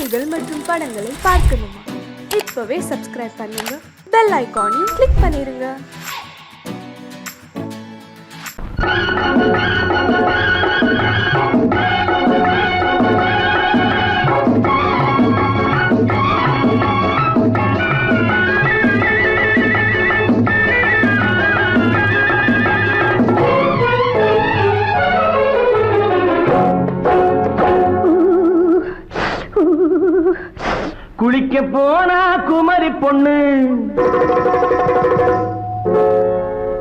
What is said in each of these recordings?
செய்திகள் மற்றும் படங்களை பார்க்கணுமா? இப்பவே சப்ஸ்கிரைப் பண்ணுங்க, பெல் ஐகானையும் கிளிக் பண்ணிருங்க. குளிக்க போனா குமரி பொண்ணு,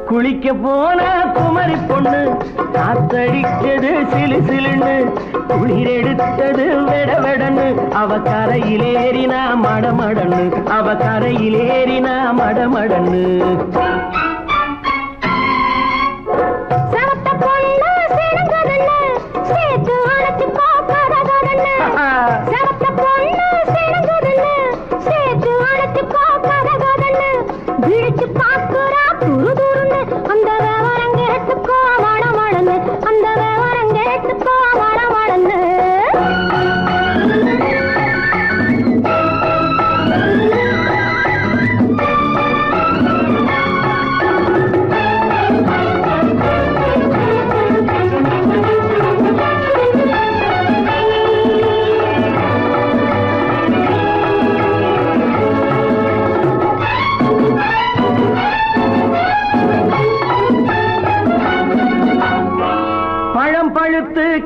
குளிக்க போனா குமரி பொண்ணு, காத்தடிச்சது சிலு சிலுன்னு, குளிர் எடுத்தது வெட வெடன்னு, அவ கரையிலேறினா மடமடன்னு, அவ கரையிலேறினா மடமடன்னு.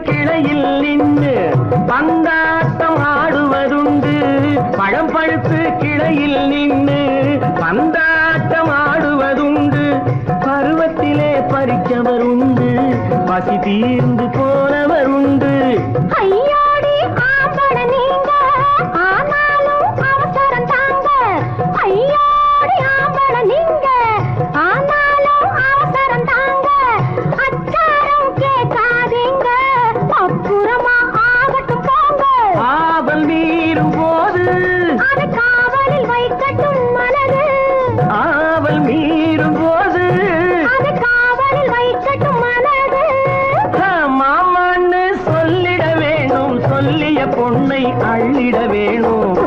கிளையில் நின்று பந்தாட்டம் ஆடுவதுண்டு, பழம் பழுத்து கிளையில் நின்று பந்தாட்டம் ஆடுவதுண்டு, பருவத்திலே பறிச்சவர் உண்டு, பசி தீர்ந்து போனவர் உண்டு. ஐயோடி ஆம்பட நீங்க ஆனாலும் அவசரம் தாங்க, ஐயோடி ஆம்பட நீங்க ஆனாலும் அவசரம் தாங்க, அச்சாரம் கேட்காதீங்க, அப்புறமா ஆகட்டும் போங்க. ஆவல் மீறும் போது அது காவலில் வைக்கட்டும் மனது, ஆவல் மீறும் போது அது காவலில் வைக்கட்டும் மனது. மாமான்னு சொல்லிட வேணும், சொல்லிய பொண்ணை அள்ளிட வேணும்.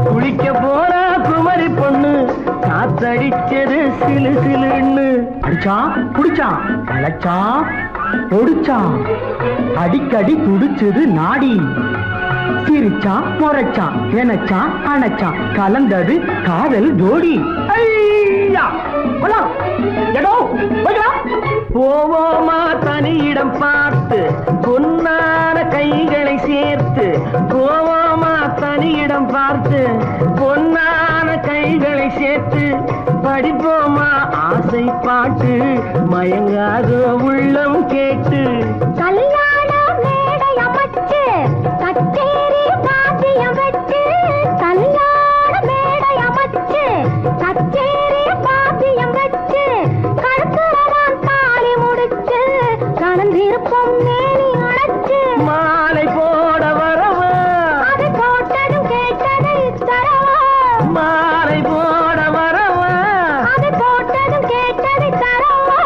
குளிக்க போறா குமரி பொண்ணு, காத்தடிச்சது சிலு சிலுன்னு. அடிச்சான் புடிச்சான் அழைச்சான் பொடிச்சான், அடிக்கடி துடிச்சது நாடி, சிரிச்சான் முறைச்சான் எனச்சான் அணைச்சான், கலந்தது காதல் ஜோடி. போவோமா தனியிடம் பார்த்து பொன்னான கைகளை சேர்த்து, போவோமா தனியிடம் பார்த்து பொன்னான கைகளை சேர்த்து, படிப்போமா ஆசை பாட்டு மயங்காத உள்ளம் கேட்டு. கல்யாண மேடை அமைச்சு கச்சேரி வாத்தியம் வச்சு, கல்யாண மேடை அமைச்சு கச்சேரி வாத்தியம் வச்சு, கழுத்துறவான் தாலி முடிச்சு கலந்திருப்போம் மேனி அடைச்சு, மாலை போட வரவா அது போட்டதும் கேட்டதை தரவா, மாலை போட வரவா அது போட்டதும் கேட்டதை தரவா.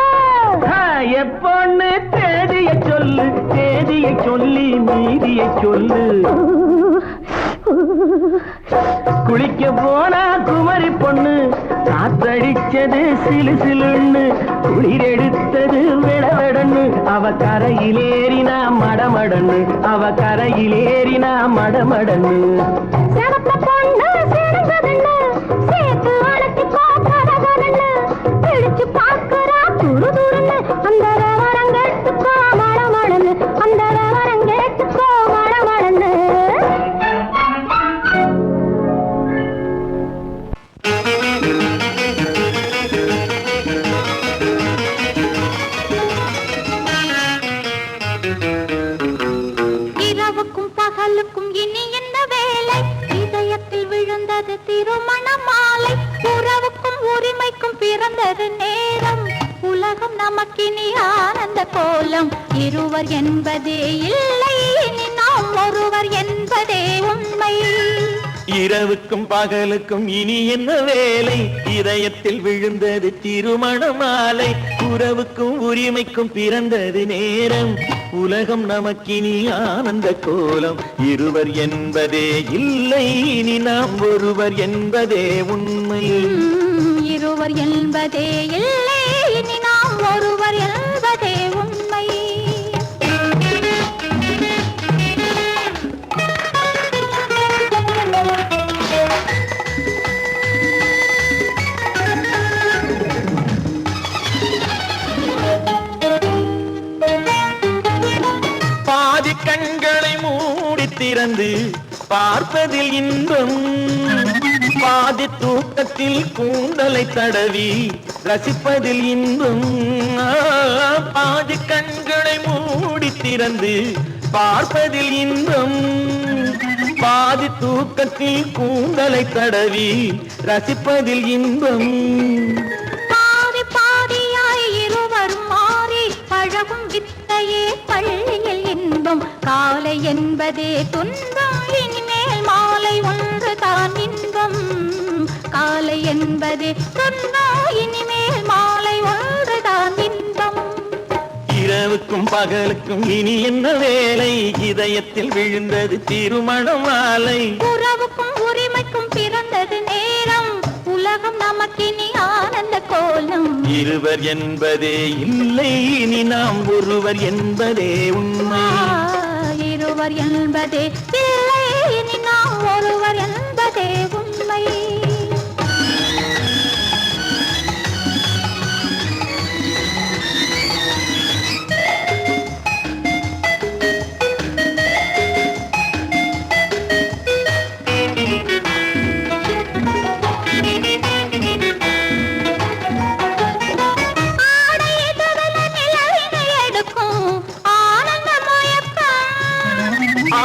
எப்பொண்ணு தேதிய சொல்லு, தேதியை சொல்லி மீதியை சொல்லு. குளிக்க போனா குமரி பொண்ணு, காத்தடிச்சது சிலு சிலுன்னு, குளிர் எடுத்தது விடவெடன்னு, அவ கரையிலேறினா மடமடன்னு, அவ கரையிலேறினா மடமடன்னு. சிவத்த பொண்ணு சிறந்ததுன்னு சேர்த்து அழைச்சி பார்க்கறதுன்னு, பிடிச்சு பார்க்கறா துரு துருன்னு, அந்த வரங்கெட்டுக்கோ மடமடன்னு, அந்த வரங்கெட்டுக்கோ மடமடன்னு. இரவுக்கும் பகலுக்கும் இனி என்ன வேலை, இதயத்தில் விழுந்தது திருமண மாலை, உறவுக்கும் உரிமைக்கும் பிறந்தது நேரம், உலகம் நமக்கினி ஆனந்த கோலம், இருவர் என்பதே இல்லை இனி நாம் ஒருவர் என்பதே உண்மை. இரவுக்கும் பகலுக்கும் இனி என்ன வேலை, இதயத்தில் விழுந்தது திருமண மாலை, உறவுக்கும் உரிமைக்கும் பிறந்தது நேரம், உலகம் நமக்கினி ஆனந்த கோலம். இருவர் என்பதே இல்லை, இனி நாம் ஒருவர் என்பதே உண்மை. இருவர் என்பதே இல்லை, இனி நாம் ஒருவர் என்பதே உண்மை. பாதி கண்களை மூடி திறந்து பார்ப்பதில் இன்பம், பாதி தூக்கத்தில் கூந்தலை தடவி ரசிப்பதில் இன்பம். பாதி கண்களை மூடி திறந்து பார்ப்பதில் இன்பம், பாதி தூக்கத்தில் கூந்தலை தடவி ரசிப்பதில் இன்பம். பாதி பாதியாய் இருவரும் மாறி பழகும் வித்தையே பள்ளியில் இன்பம். காலை என்பதே துன்பம், இனிமேல் மாலை ஒன்று தான் இன்பம். காலை என்பதே துன்பம், இனிமேல் மாலை ஒன்று தான் இன்பம். இரவுக்கும் பகலுக்கும் இனி என்ன வேலை, இதயத்தில் விழுந்தது திருமண மாலை. உறவுக்கும் உரிமைக்கும் பிறந்தது நேரம், உலகம் நமக்கினி ஆனந்த கோலம். இருவர் என்பதே இல்லை, இனி நாம் ஒருவர் என்பதே உண்மை. இருவர் என்பதே இல்லை, இனி நாம் ஒருவர் என்பதே உண்மை.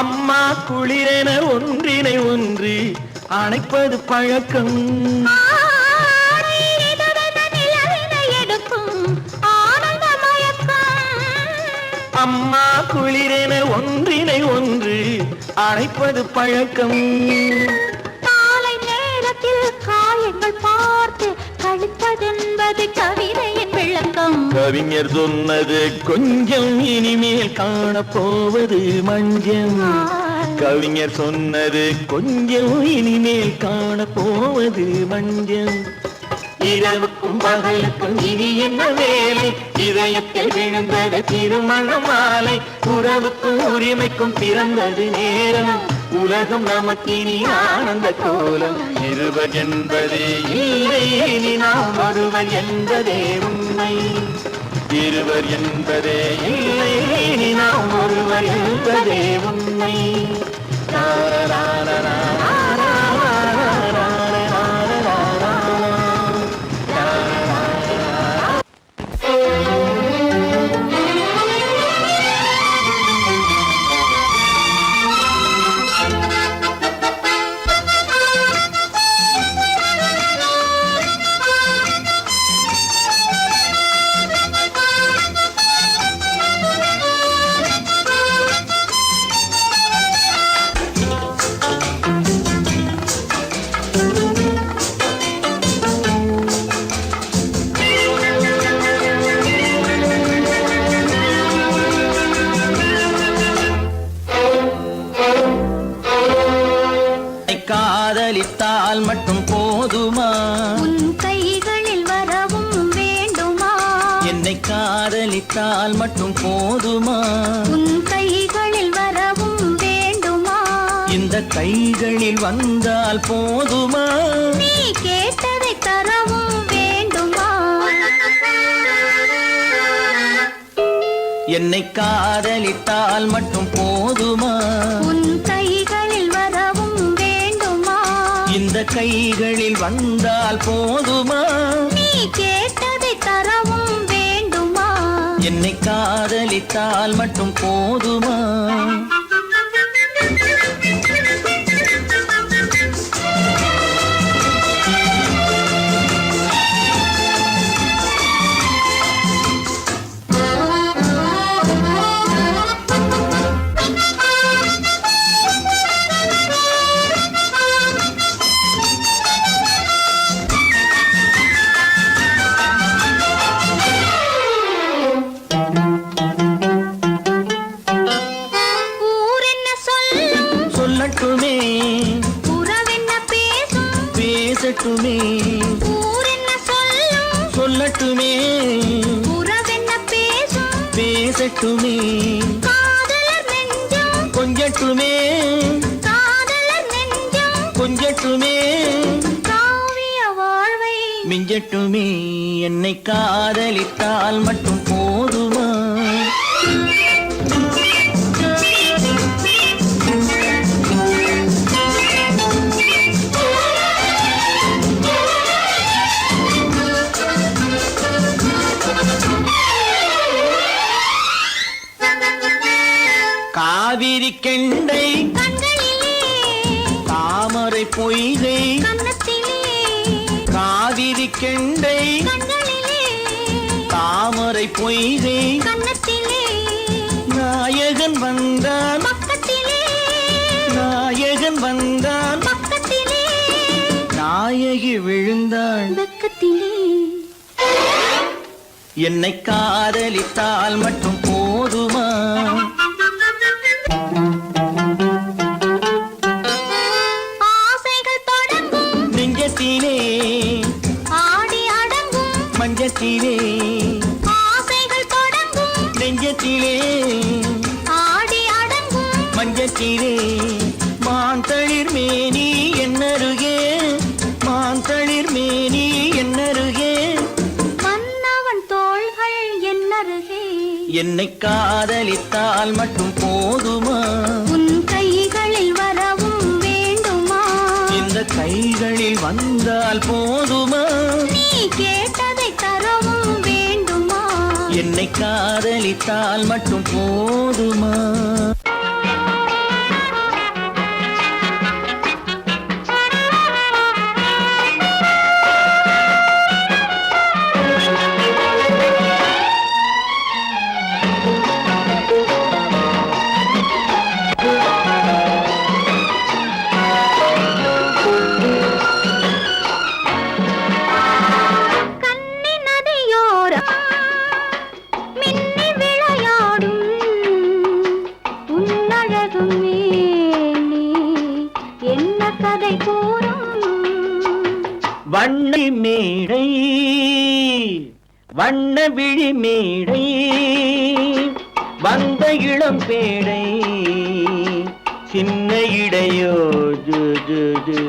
அம்மா குளிரென ஒன்றினை ஒன்று அணைப்பது பழக்கம். அம்மா குளிரென ஒன்றினை ஒன்று அணைப்பது பழக்கம். காலை நேரத்தில் காயங்கள் பார்த்து கழிப்பதென்பது கவிதையின் விளக்கம். கவிஞர் சொன்னது கொஞ்சம், இனிமேல் காணப்போவது மஞ்சம். கவிஞர் சொன்னது கொஞ்சம், இனிமேல் காணப்போவது மஞ்சம். இரவுக்கும் பகலுக்கும் இனி என்ன வேலை, இதயத்தில் விழுந்தது திருமண மாலை. உறவுக்கும் உரிமைக்கும் பிறந்தது நேரம், உலகம் நமக்கினி ஆனந்த கோலம். இருவர் என்பதே இல்லை, இனி நாம் ஒருவர் என்பதே உண்மை. இருவர் என்பதே இல்லை, இனி நாம் ஒருவர் என்பதே உண்மை. காதலித்தால் மட்டும் போதுமா, உன் கைகளில் வரவும் வேண்டுமா. என்னை காதலித்தால் மட்டும் போதுமா, உன் கைகளில் வரவும் வேண்டுமா. இந்த கைகளில் வந்தால் போதுமா, நீ கேட்டதை தரவும் வேண்டுமா. என்னை காதலித்தால் மட்டும் போதுமா, உன் கைகளில் வரவும் வேண்டுமா. இந்த கைகளில் வந்தால் போதுமா, நீ கேட்டதை தரவும் வேண்டுமா. என்னை காதலித்தால் மட்டும் போதுமா. சொல்லட்டுமே ஊர் என்ன சொல்லும் சொல்லட்டுமே உறவென்ன பேசும் பேசட்டுமே காதலர் நெஞ்சம் கொஞ்சட்டுமே காதலர் நெஞ்சம் கொஞ்சட்டுமே காவிய வாழ்வை மிஞ்சட்டுமே என்னை காதலித்தால் மட்டும் போதுமா காவிரி கெண்டை கண்களிலே தாமரை பொய்கை கன்னத்திலே காவிரி கெண்டை கண்களிலே தாமரை பொய்கை கன்னத்திலே நாயகன் வந்தான் பக்கத்திலே நாயகன் வந்தான் பக்கத்திலே நாயகி விழுந்தாள் பக்கத்திலே என்னை காதலித்தால் மட்டும் போதுமா ஆசைகள் தொடங்கும் நெஞ்சத்திலே ஆடி அடங்கும் மஞ்சத்திலே ஆசைகள் தொடங்கும் நெஞ்சத்திலே ஆடி அடங்கும் மஞ்சத்திலே மாந்தளிர் மேனி என்னருகே மாந்தளிர் மேனி என்னருகே மன்னவன் தோள்கள் என்னருகே என்னை காதலித்தால் மட்டும் போதுமா உன் கைகளில் வரவும் வேண்டுமா இந்த கைகளில் வந்தால் போதுமா நீ கேட்டதை தரவும் வேண்டுமா என்னை காதலித்தால் மட்டும் போதுமா கன்னி நதியோரம் மின்னி விளையாடும் உன்னழகும் மேனி என்ன கதை கூறும் வண்ண மேடை வண்ண விழி மேடை வந்த இளம் பேடை சின்ன இடையோ ஜு ஜு ஜு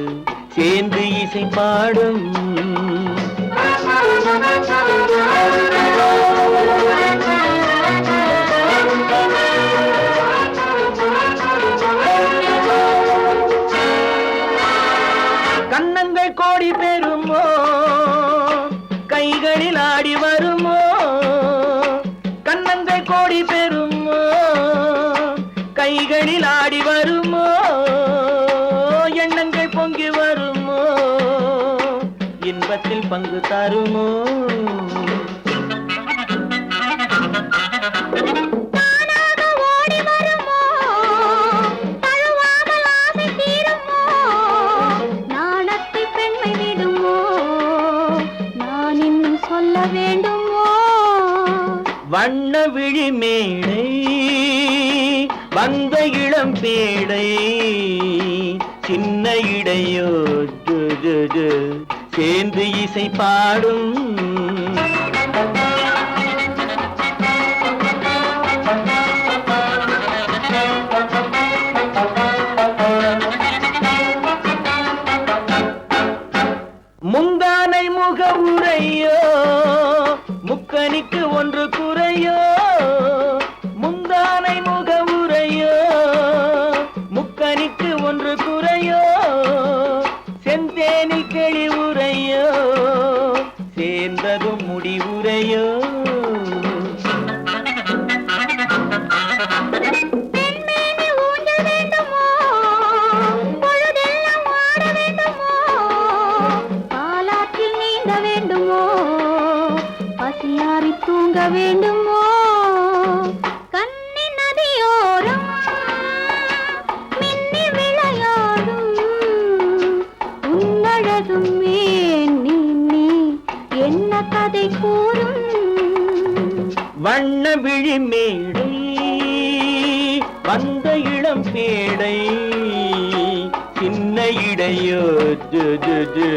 சேர்ந்து இசை பாடும் கன்னங்கள் கோடி பெறுமோ கைகளில் ஆடி வருமோ கன்னங்கள் கோடி பெறுமோ கைகளில் ஆடி வருமோ எண்ணங்கள் பொங்கி வருமோ இன்பத்தில் பங்கு தருமோ தானாக ஓடி வருமோ தழுவாமல் ஆசை தீருமோ நாணத்தை பெண்மை விடுமோ நான் இன்னும் சொல்ல வேண்டுமோ வண்ண விழி மேடை வந்த இளம் பேடை சின்ன இடையோ ஜு ஜு ஜு சேர்ந்து இசை பாடும் முந்தானை முக உரையோ முக்கனிக்கு ஒன்று குறையோ முந்தானை முக உரையோ முக்கனிக்கு ஒன்று குறையோ செந்தேனில் கிளி உரையோ சேர்ந்ததும் முடிவுரையோ பெண்மேனி ஊஞ்சல் வேண்டுமோ பொழுதெல்லாம் ஆட வேண்டுமோ பாலாற்றில் நீந்த வேண்டுமோ பசியாறி தூங்க வேண்டுமோ கன்னி நதியோரம் மின்னி விளையாடும் உன்னழகும் மேனி நீ என்ன கதை கூறும் வண்ண விழி மேடை வந்த இளம் பேடை சின்ன இடையோ ஜு ஜு ஜு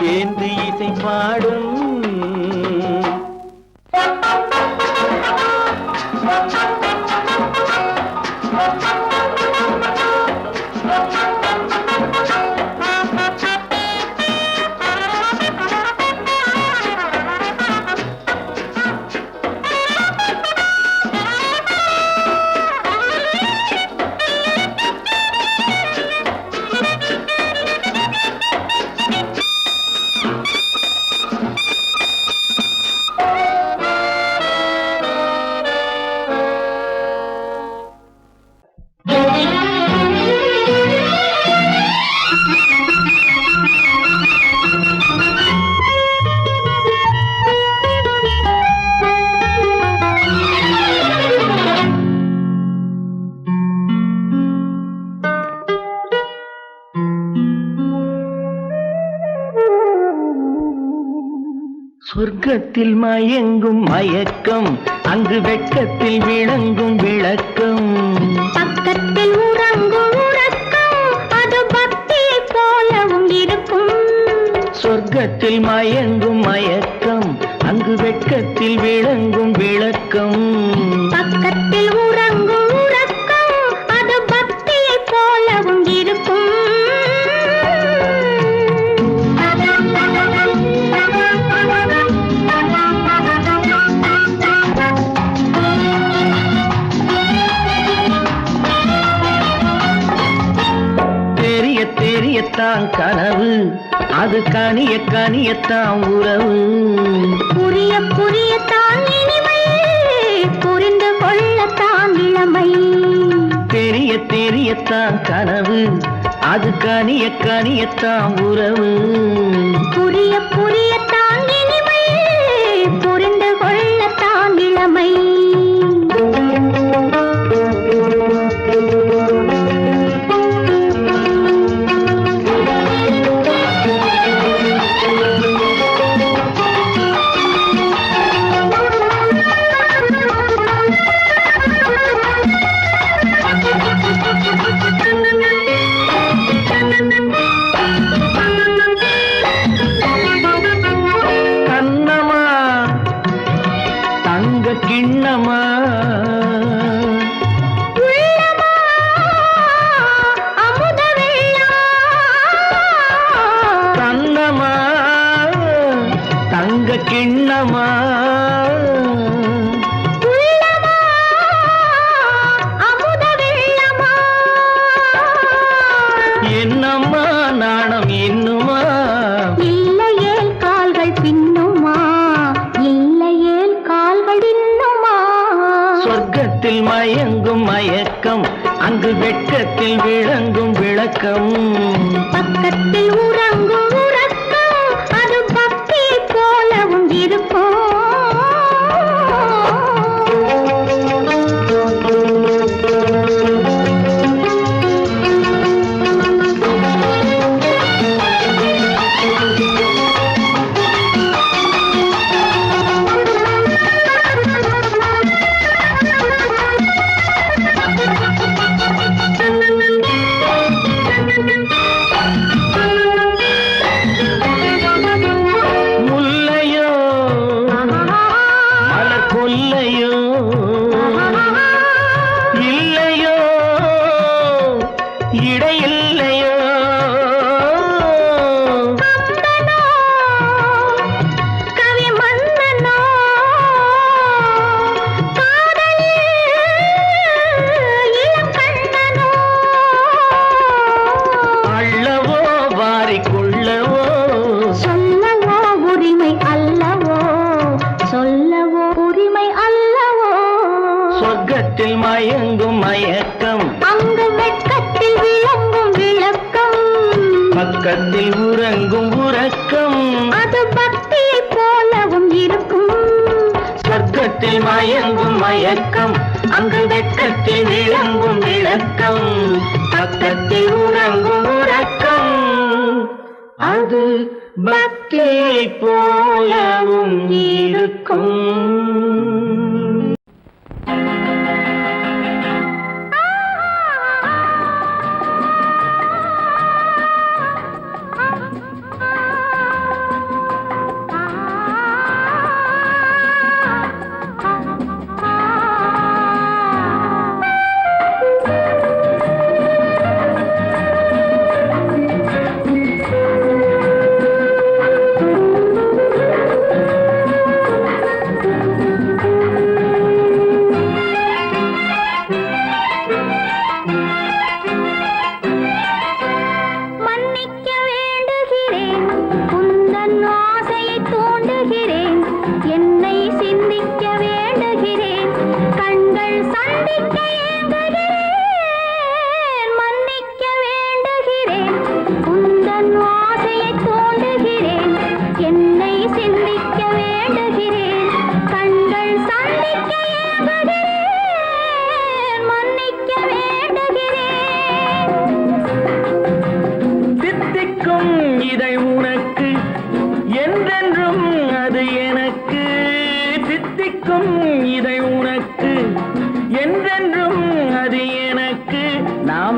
சேர்ந்து இசை பாடும். சொர்க்கத்தில் மயங்கும் மயக்கம், அங்கு வெட்கத்தில் விளங்கும் விளக்கம். பக்கத்தில் உறங்கும் உறக்கம், அது பக்தியை போலவும் இருக்கும். சொர்க்கத்தில் மயங்கும் மயக்கம், அங்கு வெட்கத்தில் விளங்கும் விளக்கம். பக்கத்தில் உறங்கும் உறக்கம், அது பக்தியை போலவும் இருக்கும். தெரியத்தான் கனவு, அது கனிய கனியத்தான் உறவு. புரிய புரியத்தான் இனிமை, புரிந்து கொள்ளத்தான் இளமை. தெரியத்தான் கனவு, அது கனிய கனியத்தான் உறவு. புரிய புரியத்தான் இனிமை, புரிந்து கொள்ளத்தான் இளமை. கிண்ணமா அமுத கண்ணமா தங்க கிண்ணமா அமுத வெள்ளமா. என்னம்மா நாணம் இன்னுமா? இல்லையேல் கால்கள் பின்னுமா, இல்லையேல் கால்கள் இன்னுமா. சொர்க்கத்தில் மயங்கும் மயக்கம், அங்கு வெட்கத்தில் விளங்கும் விளக்கம். பக்கத்தில் உறங்கும் உறக்கம், அது பக்தியை போலவும் இருக்கும். முல்லையோ மலர் கொல்லையோ, இல்லையோ இடையில்லையோ. கவி மன்னனோ, காதலில் இளங்கண்ணனோ. அள்ளவோ வாரிக்கொள்ளவோ, சொல்லவோ உரிமை அல்லவோ, சொல்லவோ உரிமை அல்லவோ. சொர்க்கத்தில் மயங்கும் மயக்கம், அங்கு வெட்கத்தில் விளங்கும் விளக்கம். பக்கத்தில் உறங்கும் உறக்கம். அது பக்தியை போலவும் இருக்கும். சொர்க்கத்தில் மயங்கும் மயக்கம், அங்கு வெட்கத்தில் விளங்கும் விளக்கம். பக்கத்தில் உறங்கும் உறக்கம். அது பக்தியை போலவும் இருக்கும்.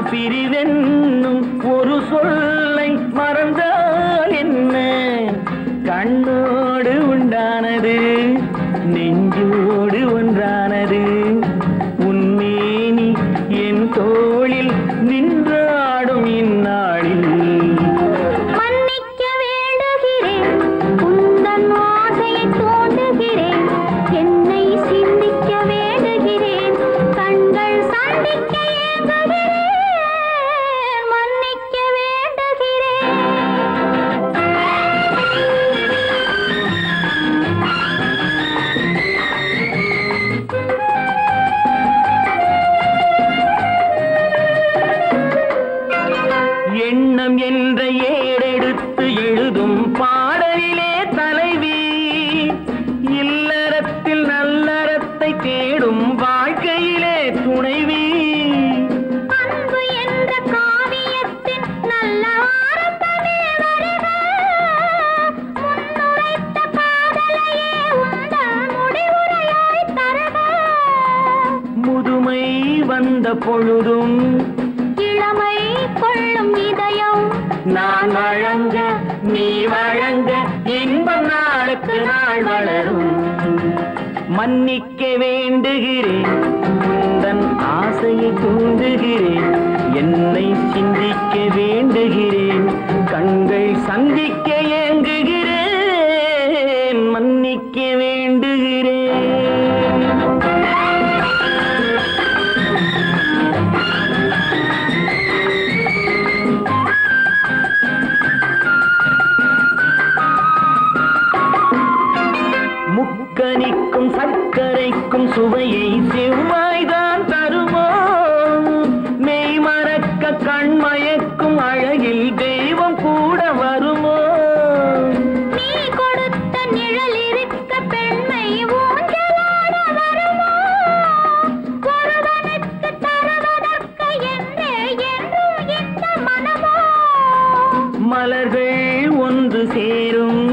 பிரிவென்னும் ஒரு சொல்லை மறந்தால் என்ன? கண்ணோடு உண்டானது நெஞ்சோடு ஒன்றானது. உன்மேனி என் தோளில் நின்றாடும் இந்நாளில் மன்னிக்க வேண்டுகிறேன், உந்தன் ஆசையை தோண்டுகிறேன், என்னை சிந்திக்க வேண்டுகிறேன், கண்கள் சந்திக்க ஏங்குகிறேன், மன்னிக்க வேண்டுகிறேன். எண்ணம் என்ற ஏடெடுத்து எழுதும் பாடலிலே தலைவி, இல்லறத்தில் நல்லறத்தை தேடும் வாழ்க்கையிலே துணைவி. அன்பு என்ற காவியத்தின் நல்ல ஆரம்பமே வருக, முன்னுரைத்த காதலையே உந்தன் முடிவுரையாய் தருக. முதுமை வந்த பொழுதும் இளமை கொள்ளும் இதயம் நான் வழங்க நீ வழங்க இன்பம் நாளுக்கு நாள் வளரும். மன்னிக்க வேண்டுகிறேன், உந்தன் ஆசையை தூண்டுகிறேன், என்னை சிந்திக்க வேண்டுகிறேன், கண்கள் சந்திக்க ஏங்குகிறேன், மன்னிக்க வேண்டுகிறேன். முக்கனிக்கும் சர்க்கரைக்கும் சுவையை செவ்வாய்தான் தருமோ? மெய் மறக்க கண்மயக்கும் அழகில் தெய்வம் கூட வருமோ? நீ கொடுத்த நிழல் இருக்க பெண்மை ஊஞ்சலாட வருமோ? ஒருவனுக்கு தருவதற்கு என்றே என்றும் இந்த மனமோ? மலர்கள் ஒன்று சேரும்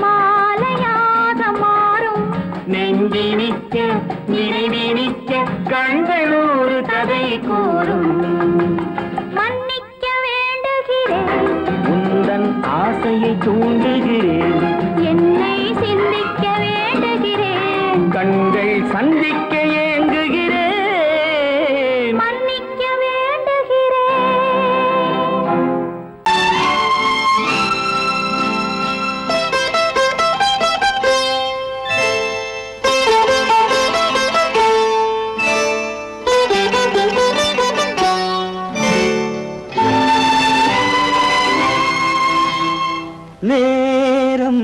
மாலையாக மாறும் நெஞ்சினிக்க நினைவினிக்க கண்கள் ஒரு கதை கூறும். மன்னிக்க வேண்டுகிறேன், உந்தன் ஆசையை தூண்டுகிறேன், என்னை சிந்திக்க வேண்டுகிறேன், கண்கள் சந்திக்க ஏங்குகிறேன், மன்னிக்க வேண்டுகிறேன். நேரம்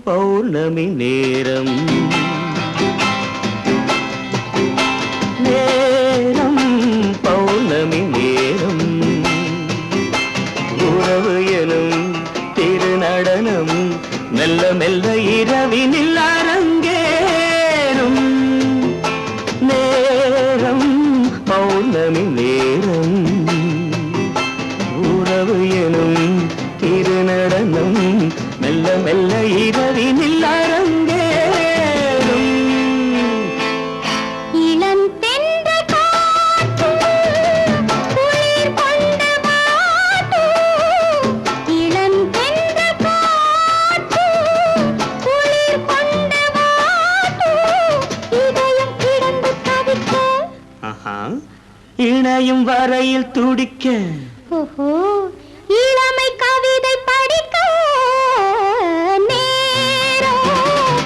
பௌர்ணமி நேரம், நேரம் பௌர்ணமி நேரம், உறவு எனும் திருநடனம் மெல்ல மெல்ல இரவினில் அரங்கேறும். நேரம் பௌர்ணமி நேரம், உறவு எனும் திருநடனம் மெல்ல மெல்ல இரவினில் அரங்கேறும். இளந்தென்றல் காற்று குளிர் கொண்டு வாட்டும், இளந்தென்றல் காற்று குளிர் கொண்டு வாட்டும், இதயம் கிடந்து தவிக்க, இணையும் வரையில் துடிக்க, ஓஹோ, இளமை கவிதை படிக்க, நேரம்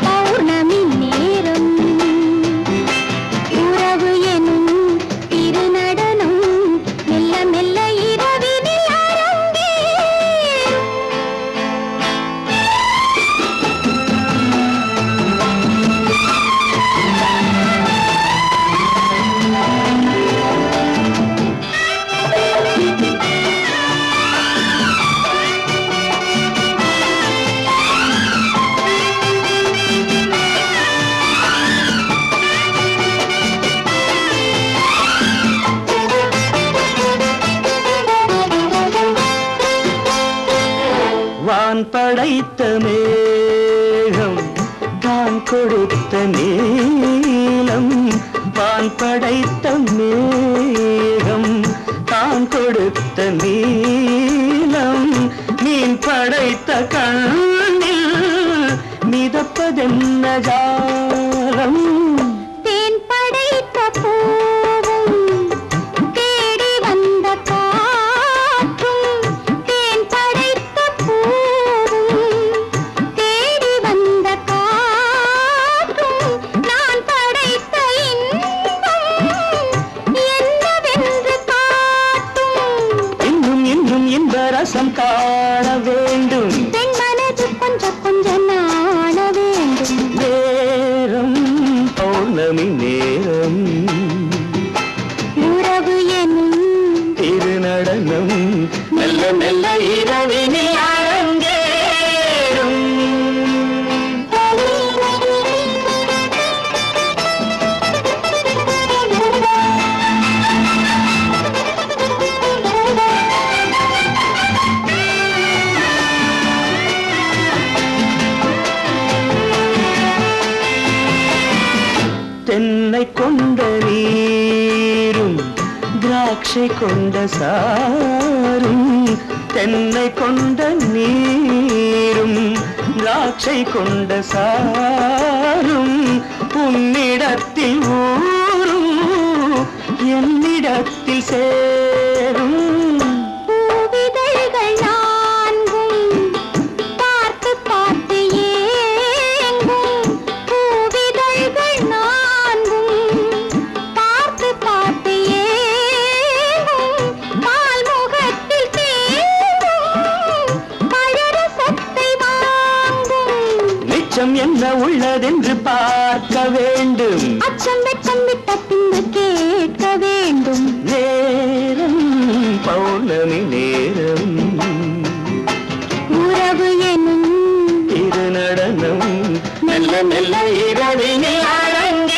பௌர்ணமி நேரம், உறவு எனும் திருநடனம் மெல்ல மெல்ல இரவினில் அரங்கேறும். வான் படைத்த மேகம் தான் கொடுத்த நீலம், வான் படைத்த மேகம் தான் ரசம் காண வேண்டும். பெண் மனது கொஞ்சம் கொஞ்சம் நாண வேண்டும். நேரம் பௌர்ணமி நேரம், உறவு எனும் திருநடனம் மெல்ல மெல்ல இரவினில் அரங்கேறும். தென்னை கொண்ட நீரும் திராட்சை கொண்ட சாரும், தென்னை கொண்ட நீரும் திராட்சை கொண்ட சாரும், உன்னிடத்தில் ஊரும் என்னிடத்தில் சேரும். பூவிதழ்கள் நான்கும் பார்த்து பார்த்து ஏங்கும். பூவிதழ்கள் நான்கும் பார்த்து பார்த்து ஏங்கும். பால்முகத்தில் தேங்கும் பழரசத்தை வாங்கும். மிச்சம் என்ன உள்ளதென்று பார்க்க வேண்டும். அச்சம் வெச்சம் விட்ட பின்பு கேட்க வேண்டும். நேரம் பௌர்ணமி நேரம், உறவு எனும் திருநடனம் மெல்ல மெல்ல இரவினில் அரங்கேறும்.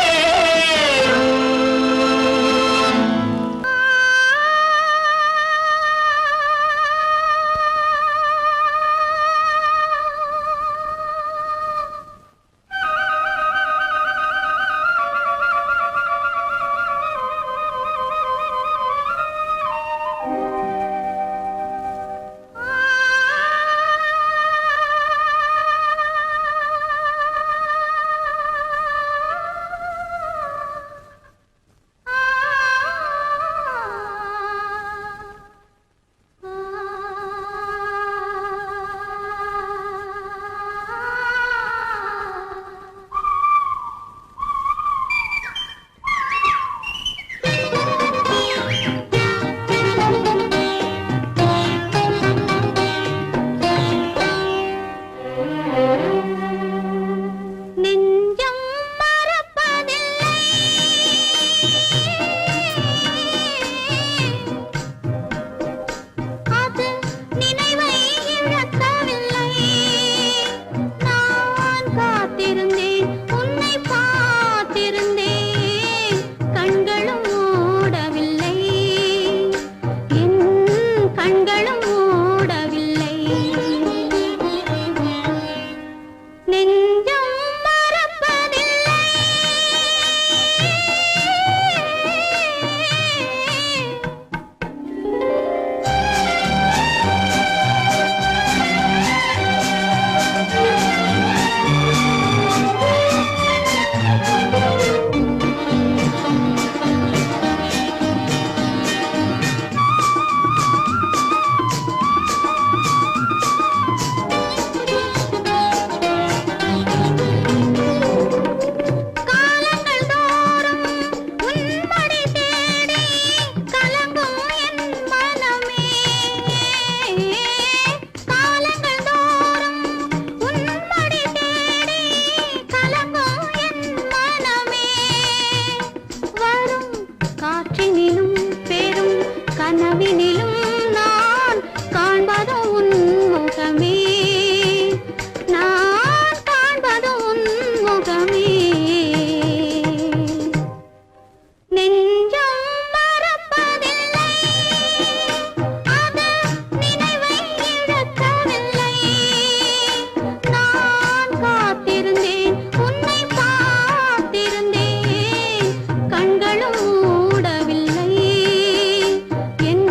நெஞ்சம் மறப்பதில்லை. அது நினைவை இழக்கவில்லை. நான் காத்திருந்தேன், உன்னை பார்த்திருந்தேன், கண்களும் மூடவில்லை, என் கண்களும் மூடவில்லை. நெஞ்சம் மறப்பதில்லை. காலங்கள் தோறும் உன்மடி தேடி கலங்கும் என் மனமே. காலங்கள் தோறும் உன்மடி தேடி கலங்கும் என் மனமே. வரும் காற்றினிலும் பெரும் கனவினிலும் நான் காண்பது உன் முகமே. நான் காண்பது உன் முகமே. நெஞ்சம் மறப்பதில்லை. அது நினைவை இழக்கவில்லை. நான் காத்திருந்தேன், உன்னை பார்த்திருந்தேன், கண்களும் மூடவில்லை, என்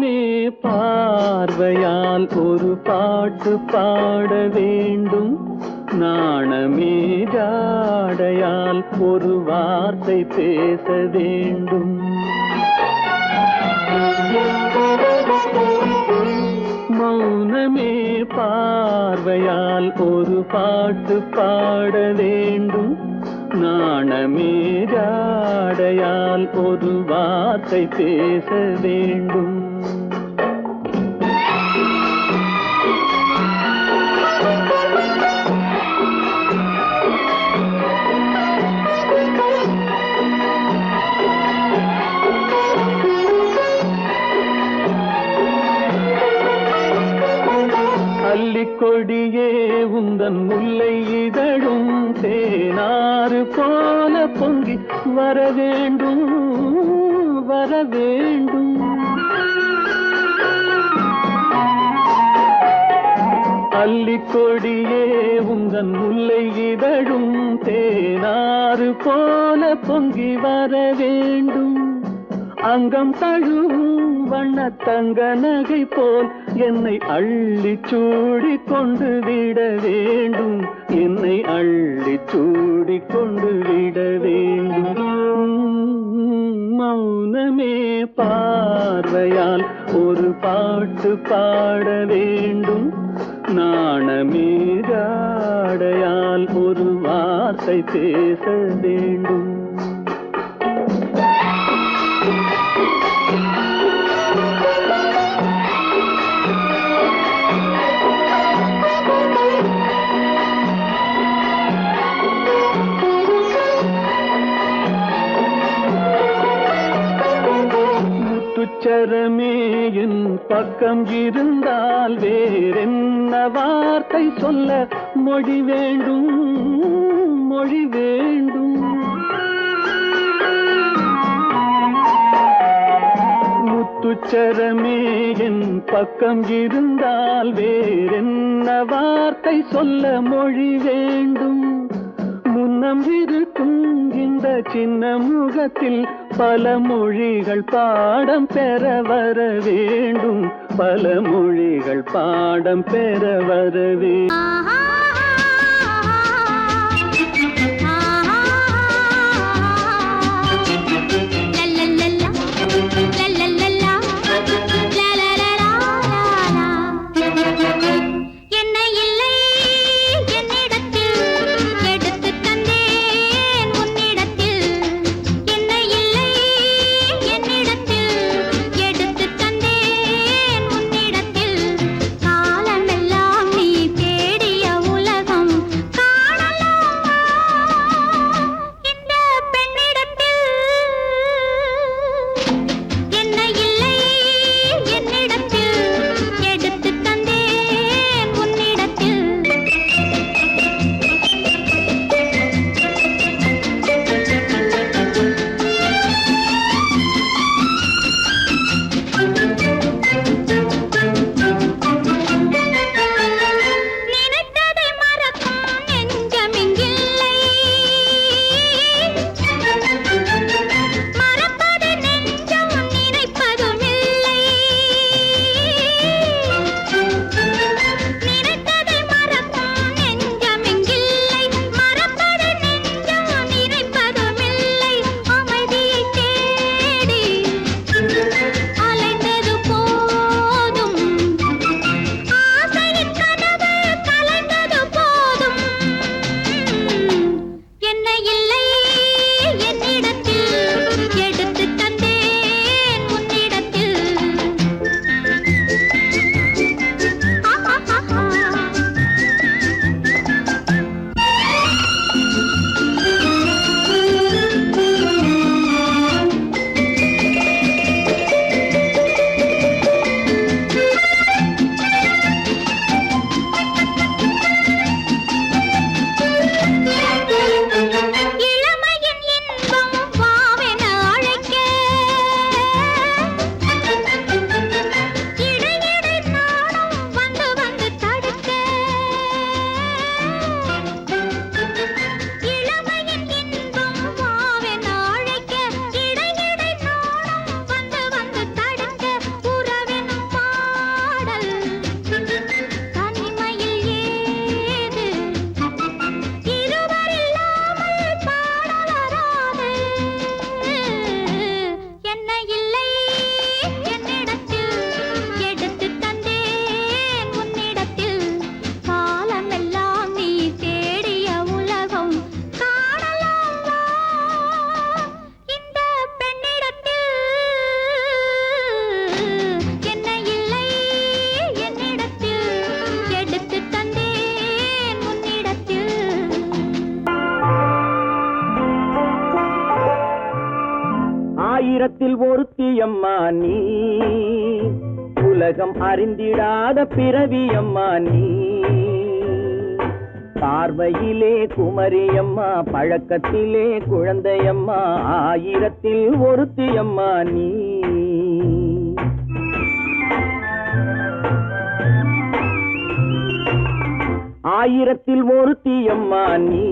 மௌனமே பார்வையால் ஒரு பாட்டு பாட வேண்டும், நாணமே ஜாடையால் ஒரு வார்த்தை பேச வேண்டும். மௌனமே பார்வையால் ஒரு பாட்டு பாட வேண்டும், நாணமே ஜாடையால் ஒரு வார்த்தை பேச வேண்டும். கொடியே உந்தன் முல்லை இதழும் தேனாறு போல பொங்கி வர வேண்டும், வர வேண்டும். அல்லிக்கொடியே உந்தன் முல்லை இதழும் தேனாறு போல பொங்கி வர வேண்டும். அங்கம் தழுவும் வண்ண தங்க நகை போல் என்னை அள்ளி சூடி கொண்டு விட வேண்டும், என்னை அள்ளி சூடி கொண்டு விட வேண்டும். மௌனமே பார்வையால் ஒரு பாட்டு பாட வேண்டும், நாணமே ஜாடையால் ஒரு வார்த்தை பேச வேண்டும். முத்துச்சரமே என் பக்கம் இருந்தால் வேறென்ன வார்த்தை சொல்ல மொழி வேண்டும், மொழி வேண்டும். முத்துச்சரமே என் பக்கம் இருந்தால் வேறென்ன வார்த்தை சொல்ல மொழி வேண்டும். முன்னம் இருக்கும் இந்த சின்ன முகத்தில் பல மொழிகள் பாடம் பெற வர வேண்டும், பல மொழிகள் பாடம் பெற வர வேண்டும். காலமெல்லாம் நீ தேடிய உலகம் ஆயிரத்தில் ஒருத்தியம்மா நீ, உலகம் அறிந்திடாத பிறவியம்மா நீ. பார்வையிலே குமரியம்மா, பழக்கத்திலே குழந்தையம்மா, ஆயிரத்தில் ஒருத்தியம்மா நீ. ஆயிரத்தில் ஒருத்தியம்மா நீ,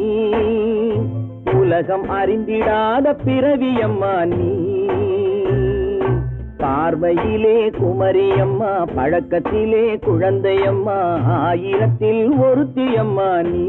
உலகம் அறிந்திடாத பிறவியம்மா நீ. பார்வையிலே குமரியம்மா, பழக்கத்திலே குழந்தையம்மா, ஆயிரத்தில் ஒருத்தியம்மா நீ.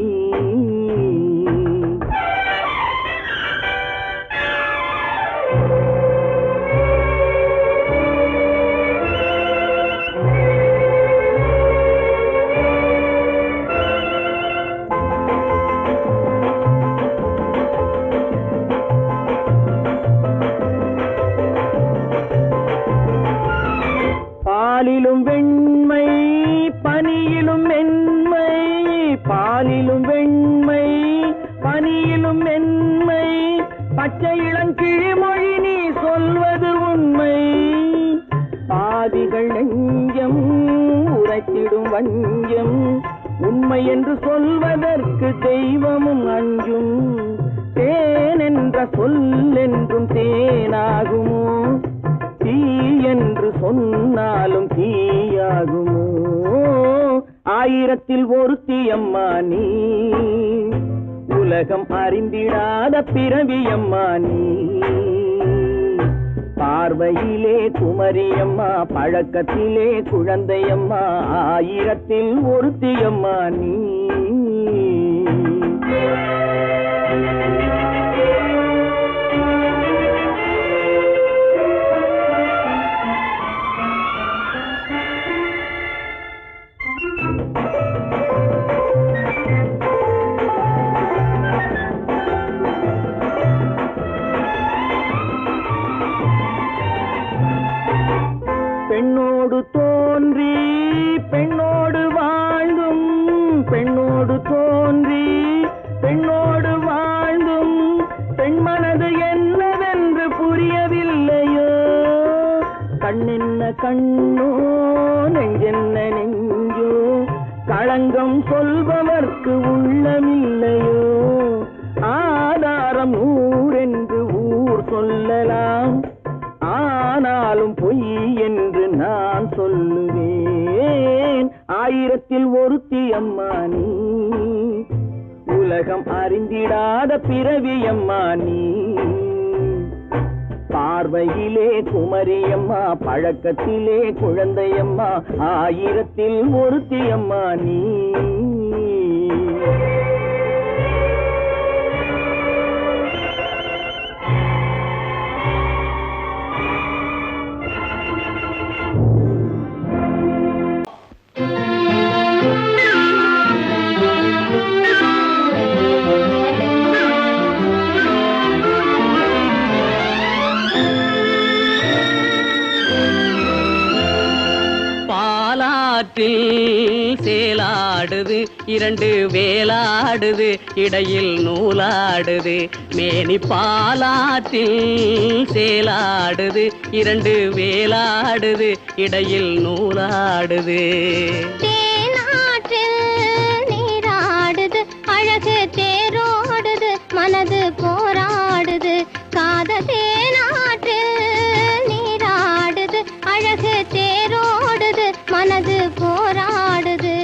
பாலிலும் வெண்மை பனியிலும் மென்மை, பாலிலும் வெண்மை பனியிலும் மென்மை, பச்சை இளங்கிழிமொழி நீ சொல்வது உண்மை. பாதிகள் நெஞ்சம் உரைத்திடும் வஞ்சம், உண்மை என்று சொல்வதற்கு தெய்வமும் அஞ்சும். தேன் என்ற சொல் என்றும் தேனாகுமோ, தீ என்று சொன்னாலும் தீயாகுமோ. ஆயிரத்தில் ஒருத்தியம்மா நீ, உலகம் அறிந்திடாத பிறவியம்மா நீ. பார்வையிலே குமரியம்மா, பழக்கத்திலே குழந்தையம்மா, ஆயிரத்தில் ஒருத்தியம்மா நீ. பெண்ணோடு தோன்றி பெண்ணோடு வாழ்ந்தும், பெண்ணோடு தோன்றி பெண்ணோடு வாழ்ந்தும், பெண்மனது என்னவென்று புரியவில்லையோ. கண்ணென்ன கண்ணோ, நெஞ்சென்ன நெஞ்சோ, களங்கம் சொல்பவர்க்கு உள்ளமில்லையோ. ஆதாரம் நூறென்று ஊர் சொல்லலாம், ஆனாலும் பொய் என்று நான் சொல்லுவேன். ஆயிரத்தில் ஒருத்தியம்மா நீ, உலகம் அறிந்திடாத பிறவியம்மா நீ. பார்வையிலே குமரியம்மா, பழக்கத்திலே குழந்தையம்மா, ஆயிரத்தில் ஒருத்தியம்மா நீ. சேலாடுது இரண்டு வேலாடுது, இடையில் நூலாடுது மேனி. பாலாற்றில் சேலாடுது இரண்டு வேலாடுது, இடையில் நூலாடுது. தேனாற்றில் நீராடுது, அழகு தேரோடுது, மனது போராடுது. காதல் தேனாற்றில் நீராடுது, அழகு தேரோடுது, மனது போராடுது.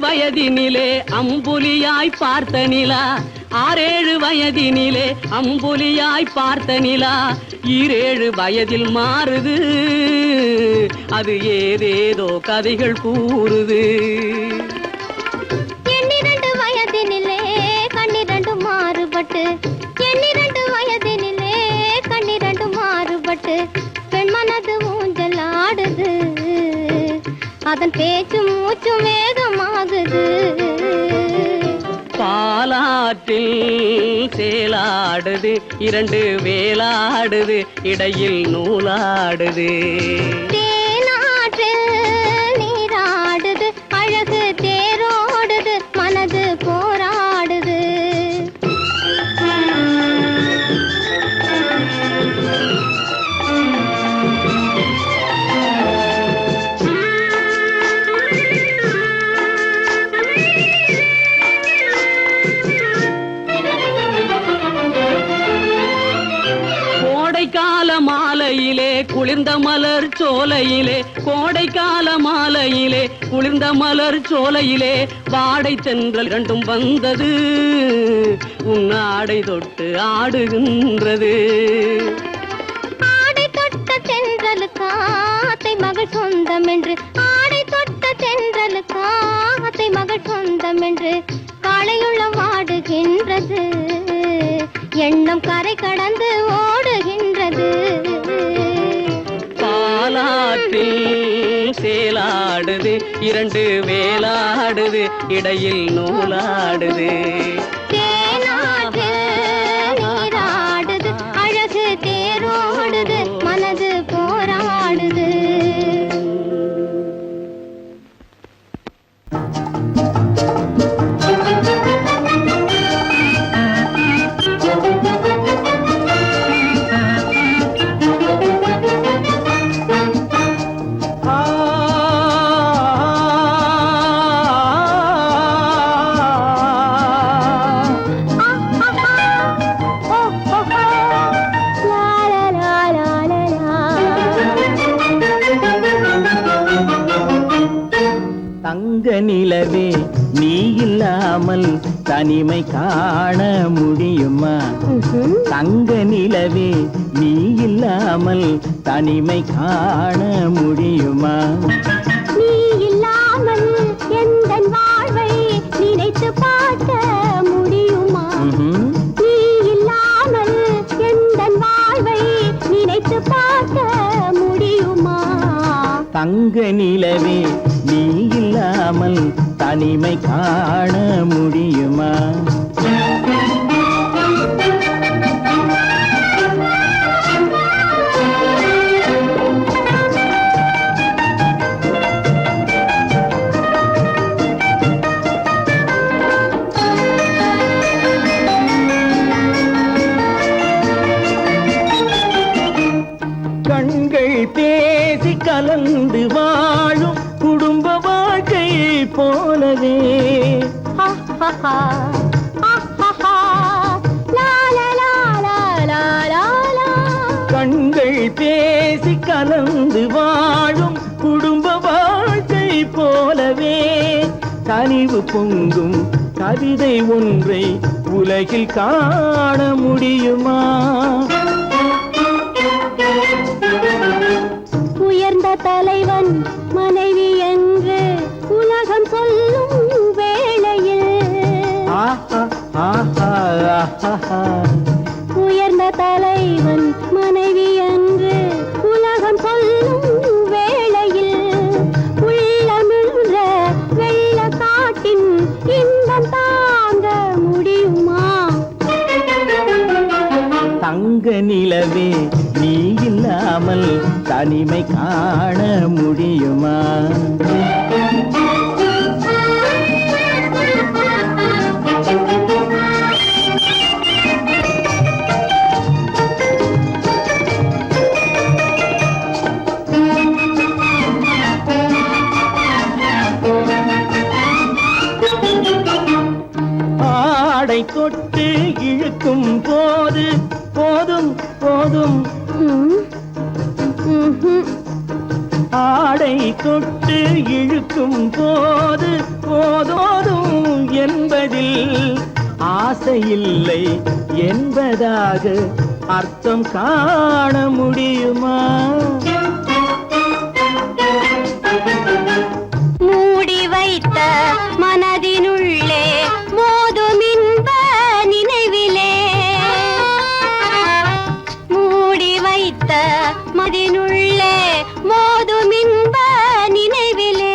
வயதினிலே அம்புலியாய் பார்த்த நிலா, 6-7 வயதினிலே அம்புலியாய் பார்த்த நிலா, 7 வயதில் மாறுது, அது ஏதேதோ கதைகள் கூறுது. 12 வயதினிலே கண்ணிரண்டு மாறுபட்டு, 12 வயதினிலே கண்ணிரண்டு மாறுபட்டு, பெண் மனது ஊஞ்சல் ஆடுது, அதன் பேச்சு மூச்சு வேகமாகுது. பாலாற்றில் சேலாடுது இரண்டு வேலாடுது இடையில் நூலாடுது தேனாற்றில் நீராடுது அழகு தேரோடுது மனது போராடுது கோடைக்கால மாலையிலே குளிர்ந்த மலர் சோலையிலே கோடைக்கால மாலையிலே குளிர்ந்த மலர் சோலையிலே வாடை தென்றல் இரண்டும் வந்தது உன் ஆடை தொட்டு ஆடுகின்றது ஆடை தொட்ட தென்றலுக்கு ஆத்தை மகள் சொந்தம் என்று ஆடை தொட்ட தென்றலுக்கு ஆத்தை மகள் சொந்தம் என்று காளையுள்ள வாடுகின்றது எண்ணம் கரை கடந்து ஓடுகின்றது பாலாற்றில் சேலாடுது இரண்டு வேலாடுது இடையில் நூலாடுது தேனாற்றில் நீராடுது அழகு தேரோடுது மனது போராடுது தங்க நிலவே நீ இல்லாமல் தனிமை காண முடியுமா தங்க நிலவே நீ இல்லாமல் தனிமை காண முடியுமா நீ இல்லாமல் எந்தன் வாழ்வை நினைத்து பார்க்க முடியுமா நீ இல்லாமல் எந்தன் வாழ்வை நினைத்து பார்க்க முடியுமா தங்க நிலவே நீ இல்லாமல் தனிமை காண முடியுமா கண்கள் பேசி கலந்து வாழும் குடும்ப வாழ்க்கை போலவே கண்கள் பேசி கலந்து வாழும் குடும்ப வாழ்க்கை போலவே கனிவு பொங்கும் கவிதை ஒன்றை உலகில் காண முடியுமா உயர்ந்த தலைவன் மனைவி என்று உலகம் சொல்லும் வேளையில் உயர்ந்த தலைவன் மனைவி என்று உலகம் சொல்லும் வேளையில் உள்ளமிழ்ற வெள்ள காட்டின் இன்பம் தாங்க முடியுமா தங்க நிலவே நீ இல்லாமல் தனிமை காண முடியுமா ஆடை தொட்டு இழுக்கும் போது போதும் போதும் ஆடை தொட்டு இழுக்கும் போது போதோதும் என்பதில் ஆசையில்லை என்பதாக அர்த்தம் காண முடியுமா மூடி வைத்த மனதினுள்ளே மோதும் இன்ப நினைவிலே மூடி வைத்த மதினுள்ளே மோதும் இன்ப நினைவிலே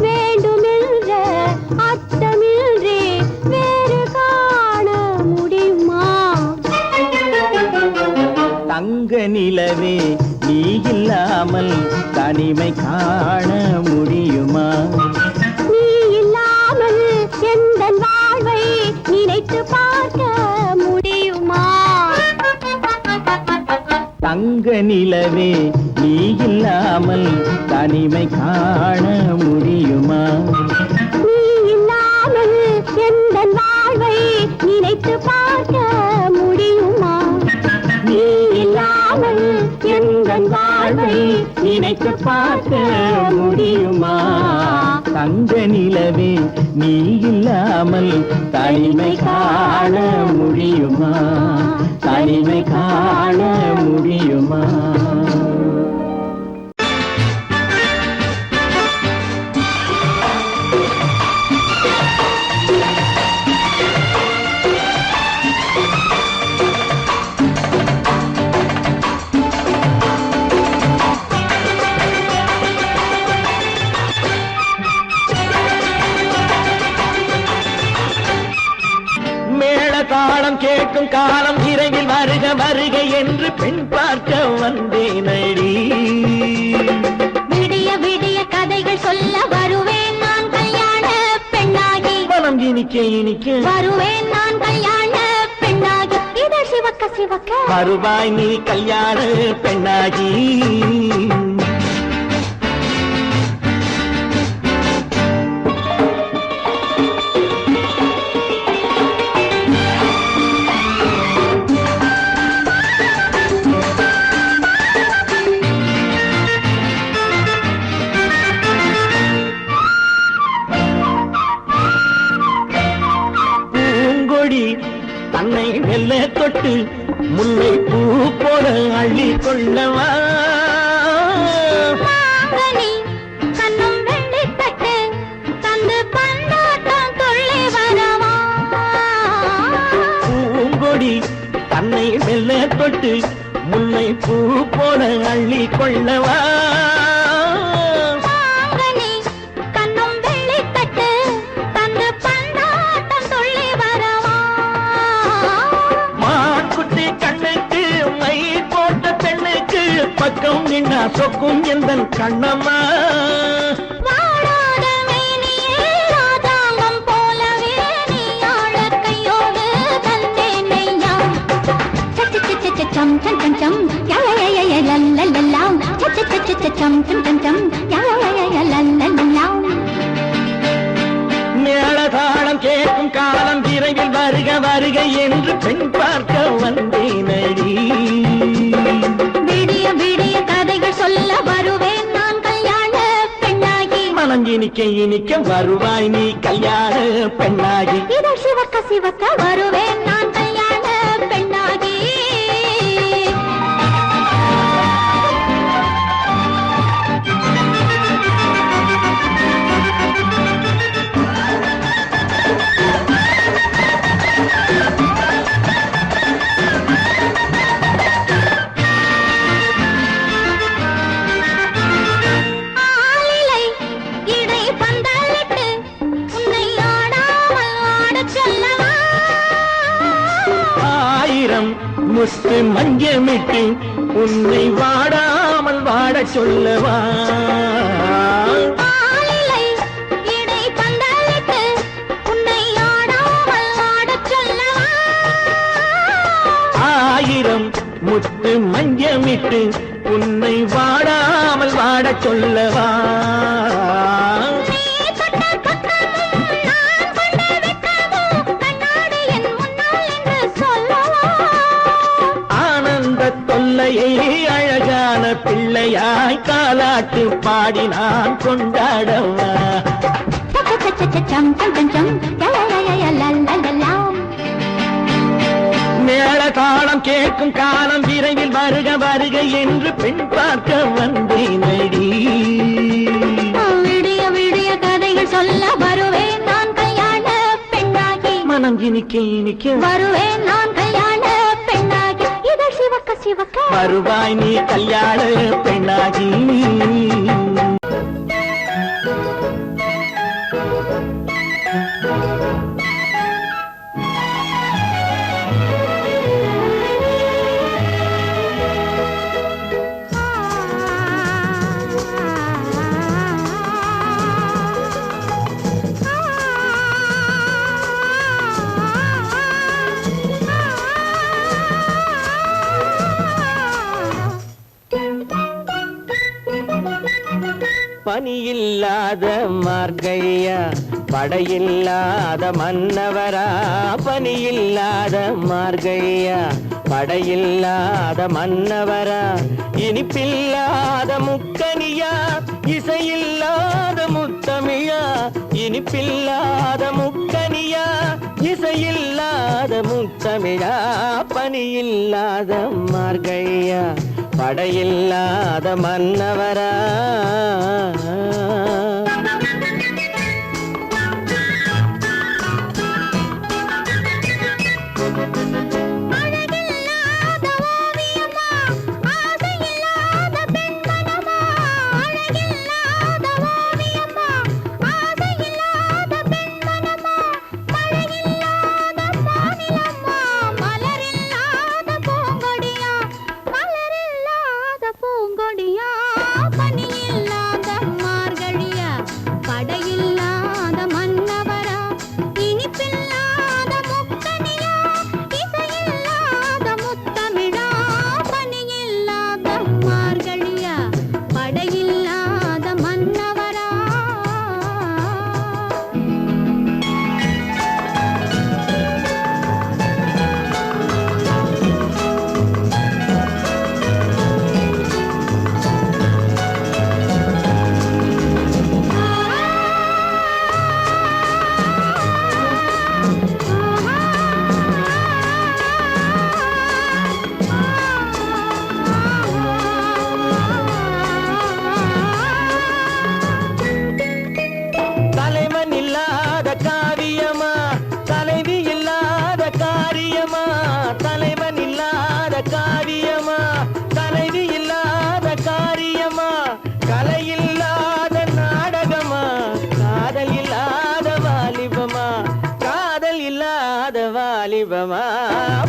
வேண்டுமென்ற அர்த்தமின்றி வேறு காண முடியுமா தங்க நிலவே நீ இல்லாமல் தனிமை காண முடியுமா? நீ இல்லாமல் எந்தன் வாழ்வை நினைத்து பார்க்க முடியுமா? தங்க நிலவே நீ இல்லாமல் தனிமை காண முடியுமா? நீ இல்லாமல் எந்தன் வாழ்வை நினைத்து பார்க்க முடியுமா? நீ இல்லாமல் எந்தன் வாழ்வை நினைத்து பார்க்க முடியுமா? தங்க நிலவே நீ இல்லாமல் தனிமை காண முடியுமா? தனிமை காண முடியுமா? தாளம் கேட்கும் காலம் விரைவில் வருக வருக என்று பெண் பார்க்க வந்தேனடி. விடிய விடிய கதைகள் சொல்ல வருவேன் நான் கல்யாண பெண்ணாகி. மனம் இனிக்க இனிக்க வருவேன் நான் கல்யாண பெண்ணாகி. இதழ் சிவக்க சிவக்க வருவாய் நீ கல்யாண பெண்ணாகி. தன்னை மெல்ல தொட்டு முல்லை பூ போல அள்ளி கொள்ளவா? கண்ணும் வெள்ளி தட்டு தந்து பந்தாட்டம் துள்ளி வரவா? பூங்கொடி தன்னை மெல்ல தொட்டு முல்லை பூ போல அள்ளி கொள்ளவா? பக்கம் நின்னா சொக்கும் எந்தன் கண்ணம்மா. வாழாத மேனியே ராதாங்கம் போலவே நீ ஆழ கையோடு தந்தேன் நெய்யா. சச்ச சச்ச சச்சம் சம் சம் சம் யய லல்லல்லாம். சச்ச சச்ச சச்சம் சம் சம் சம் யய லல்லல்லாம். மேளதாளம் கேட்கும் காலம் விரைவில் வருக வருக என்று பெண் பார்க்க வந்தேனடி. விடிய விடிய கதைகள் சொல்ல வருவேன் நான் கல்யாண பெண்ணாகி. மனம் இனிக்க இனிக்க வருவாய் நீ கல்யாண பெண்ணாகி. இதழ் சிவக்க சிவக்க வருவேன் நான் கல்யாண பெண்ணாகி. முத்து மஞ்சமிட்டு உன்னை வாடாமல் வாட சொல்லவா? ஆயிரம் முத்து மஞ்சமிட்டு உன்னை வாடாமல் வாட சொல்லவா? அழகான பிள்ளையாய் காலாட்டு பாடி நான் கொண்டாடவா? மேள தாளம் கேட்கும் காலம் விரைவில் வருக வருக என்று பெண் பார்க்க வந்தேனடி. விடிய விடிய கதைகள் சொல்ல வருவேன் நான் கல்யாண பெண்ணாகி. மனம் இனிக்க இனிக்க வருவேன் நான் கல்யாண பெண்ணாகி. இதழ் சிவக்க சிவக்க வருவாய் நீ கல்யாண பெண்ணாகி. பனியில்லாத மார்கழியா படையில்லாத மன்னவரா பனியில்லாத மார்கழியா படையில்லாத மன்னவரா இனிப்பில்லாத முக்கனியா இசையில்லாத முத்தமிழா இனிப்பில்லாத முக்கனியா இசையில்லாத முத்தமிழா பனியில்லாத மார்கழியா படையில்லாத மன்னவரா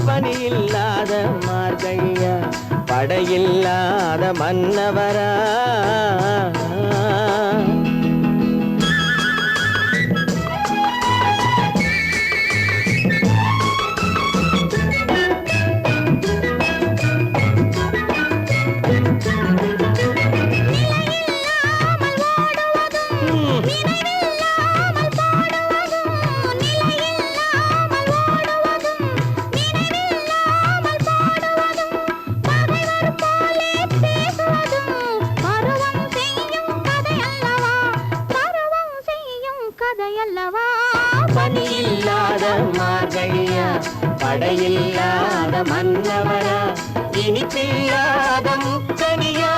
பனியில்லாத மார்கழியா படையில்லாத மன்னவரா பனியில்லாத மார்கழியா படையில்லாத மன்னவரா இனிப்பில்லாத முக்கனியா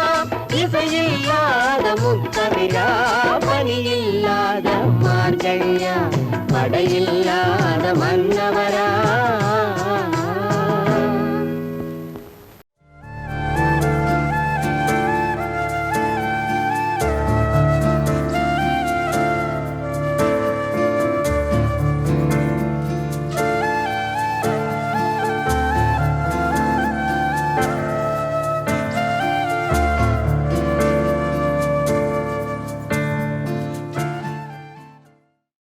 இசையில்லாத முத்தமிழா பனியில்லாத மார்கழியா படையில்லாத மன்னவரா